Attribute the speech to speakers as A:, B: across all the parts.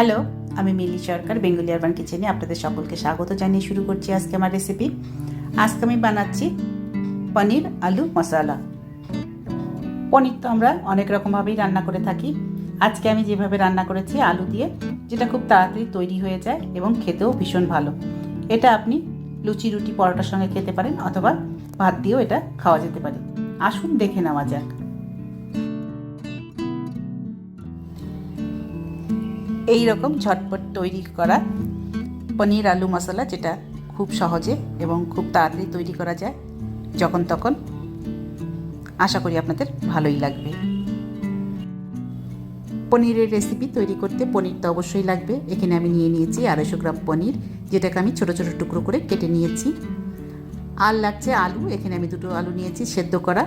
A: Hello, আমি মিলি সরকার Bengali urban কিচেনে আপনাদের সকলকে স্বাগত জানিয়ে শুরু করছি আজকে আমার রেসিপি। আজকে আমি বানাচ্ছি পনির আলু মশলা। পনির তো আমরা অনেক রকমভাবেই রান্না করে থাকি। আজকে আমি যেভাবে রান্না করেছি আলু দিয়ে, যেটা খুব তাড়াতাড়ি তৈরি হয়ে যায় এবং খেতেও ভীষণ ভালো। এটা আপনি লুচি, রুটি, পরোটার সঙ্গে খেতে পারেন অথবা ভাত দিয়েও এটা খাওয়া যেতে পারে। আসুন দেখে নেওয়া যাক। এই রকম ঝটপট তৈরি করা পনির আলু মশলা, যেটা খুব সহজে এবং খুব তাড়াতাড়ি তৈরি করা যায় যখন তখন, আশা করি আপনাদের ভালোই লাগবে। পনিরের রেসিপি তৈরি করতে পনির তো অবশ্যই লাগবে। এখানে আমি নিয়ে নিয়েছি 250 গ্রাম পনির, যেটাকে আমি ছোটো ছোটো টুকরো করে কেটে নিয়েছি। আর লাগছে আলু, এখানে আমি 2টো আলু নিয়েছি সেদ্ধ করা।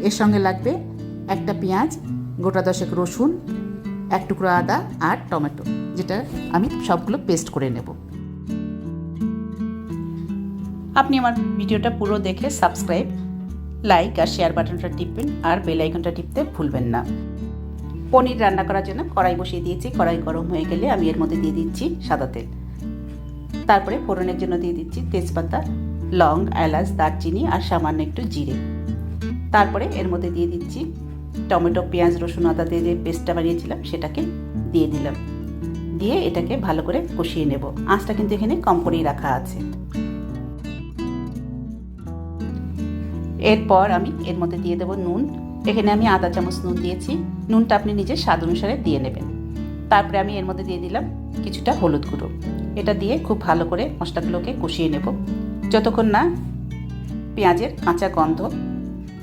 A: এর সঙ্গে লাগবে একটা পেঁয়াজ, গোটা 10 রসুন, 1 টুকরো আদা আর টমেটো, যেটা আমি সবগুলো পেস্ট করে নেব। আপনি আমার ভিডিওটা পুরো দেখে সাবস্ক্রাইব, লাইক আর শেয়ার বাটনটা টিপবেন আর বেল আইকনটা টিপতে ভুলবেন না। পনির রান্না করার জন্য কড়াই বসিয়ে দিয়েছি। কড়াই গরম হয়ে গেলে আমি এর মধ্যে দিয়ে দিচ্ছি সাদা তেল। তারপরে ফোড়নের জন্য দিয়ে দিচ্ছি তেজপাতা, লং, এলাচ, দারচিনি আর সামান্য একটু জিরে। তারপরে এর মধ্যে দিয়ে দিচ্ছি টমেটো, পেঁয়াজ, রসুন, আদা দিয়ে যে পেস্টটা বানিয়েছিলাম সেটাকে দিয়ে দিলাম। দিয়ে এটাকে ভালো করে কষিয়ে নেব। আঁচটা কিন্তু এখানে কম করেই রাখা আছে। এরপর আমি এর মধ্যে দিয়ে দেবো নুন। এখানে আমি আধা চামচ নুন দিয়েছি। নুনটা আপনি নিজের স্বাদ অনুসারে দিয়ে নেবেন। তারপরে আমি এর মধ্যে দিয়ে দিলাম কিছুটা হলুদ গুঁড়ো। এটা দিয়ে খুব ভালো করে মশলাগুলোকে কষিয়ে নেব যতক্ষণ না পেঁয়াজের কাঁচা গন্ধ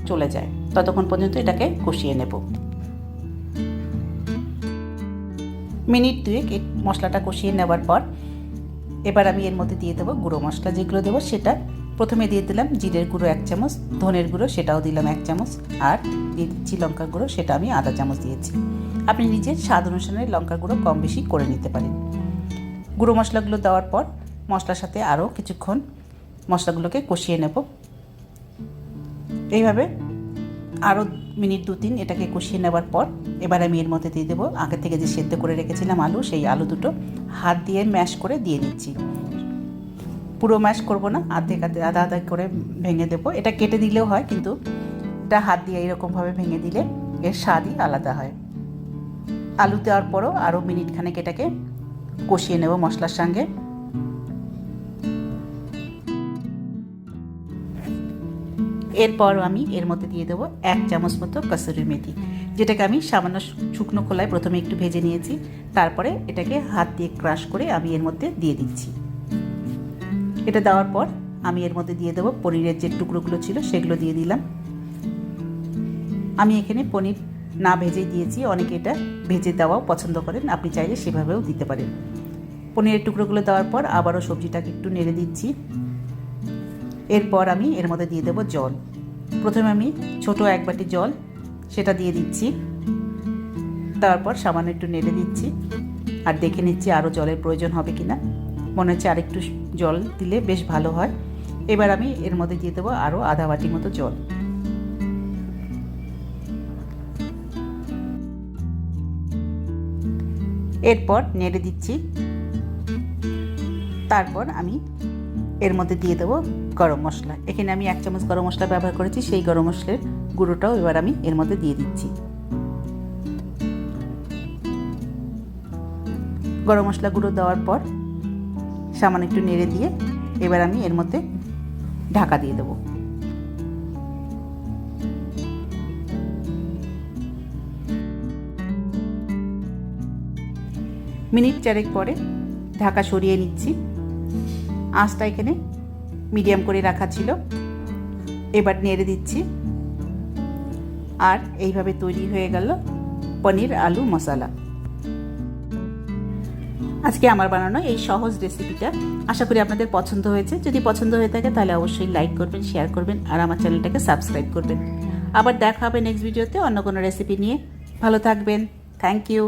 A: চলে যায়, ততক্ষণ পর্যন্ত এটাকে কষিয়ে নেব। মিনিট 2 এই মশলাটা কষিয়ে নেওয়ার পর এবার আমি এর মধ্যে দিয়ে দেবো গুঁড়ো মশলা। যেগুলো দেবো সেটা প্রথমে দিয়ে দিলাম জিরের গুঁড়ো 1 চামচ, ধনের গুঁড়ো সেটাও দিলাম 1 চামচ, আর দিয়ে দিচ্ছি লঙ্কার গুঁড়ো, সেটা আমি আধা চামচ দিয়েছি। আপনি নিজের স্বাদ অনুসারে লঙ্কার গুঁড়ো কম বেশি করে নিতে পারেন। গুঁড়ো মশলাগুলো দেওয়ার পর মশলার সাথে আরও কিছুক্ষণ মশলাগুলোকে কষিয়ে নেব। এইভাবে আরও মিনিট 2-3 এটাকে কষিয়ে নেওয়ার পর এবার আমি এর মধ্যে দিয়ে দেবো আগে থেকে যে সেদ্ধ করে রেখেছিলাম আলু, সেই আলু দুটো হাত দিয়ে ম্যাশ করে দিয়ে দিচ্ছি। পুরো ম্যাশ করব না, আধা আধা করে ভেঙে দেবো। এটা কেটে দিলেও হয়, কিন্তু এটা হাত দিয়ে এরকমভাবে ভেঙে দিলে এর স্বাদই আলাদা হয়। আলু দেওয়ার পরও আরও মিনিট খানেক এটাকে কষিয়ে নেব মশলার সঙ্গে। এরপর আমি এর মধ্যে দিয়ে দেবো 1 চামচ মতো কসুরি মেথি, যেটাকে আমি সামান্য শুকনো খোলায় প্রথমে একটু ভেজে নিয়েছি। তারপরে এটাকে হাত দিয়ে ক্রাশ করে আমি এর মধ্যে দিয়ে দিচ্ছি। এটা দেওয়ার পর আমি এর মধ্যে দিয়ে দেবো পনিরের যে টুকরোগুলো ছিল সেগুলো দিয়ে দিলাম। আমি এখানে পনির না ভেজেই দিয়েছি, অনেকে এটা ভেজে দেওয়াও পছন্দ করেন, আপনি চাইলে সেভাবেও দিতে পারেন। পনিরের টুকরোগুলো দেওয়ার পর আবারও সবজিটাকে একটু নেড়ে দিচ্ছি। এরপর আমি এর মধ্যে দিয়ে দেবো জল। প্রথমে আমি ছোট 1 বাটি জল সেটা দিয়ে দিচ্ছি। তারপর সামান্য একটু নেড়ে দিচ্ছি আর দেখে নিচ্ছি আরও জলের প্রয়োজন হবে কিনা। মনে হচ্ছে আরেকটু জল দিলে বেশ ভালো হয়। এবার আমি এর মধ্যে দিয়ে দেবো আরও আধা বাটি মতো জল। এরপর নেড়ে দিচ্ছি। তারপর আমি এর মধ্যে দিয়ে দেবো গরম মশলা। এখানে আমি 1 চামচ গরম মশলা ব্যবহার করেছি, সেই গরম মশলার গুঁড়োটাও এবার আমি এর মধ্যে দিয়ে দিচ্ছি। গরম মশলা গুঁড়ো দেওয়ার পর সামান্য একটু নেড়ে দিয়ে এবার আমি এর মধ্যে ঢাকা দিয়ে দেবো। মিনিট 4 পরে ঢাকা সরিয়ে নিচ্ছি। আঁচটা এখানে মিডিয়াম করে রাখা ছিল। এবার নেড়ে দিচ্ছি আর এইভাবে তৈরি হয়ে গেল পনির আলু মশলা। আজকে আমার বানানো এই সহজ রেসিপিটা আশা করি আপনাদের পছন্দ হয়েছে। যদি পছন্দ হয়ে থাকে তাহলে অবশ্যই লাইক করবেন, শেয়ার করবেন আর আমার চ্যানেলটাকে সাবস্ক্রাইব করবেন। আবার দেখা হবে নেক্সট ভিডিওতে অন্য কোনো রেসিপি নিয়ে। ভালো থাকবেন। Thank you.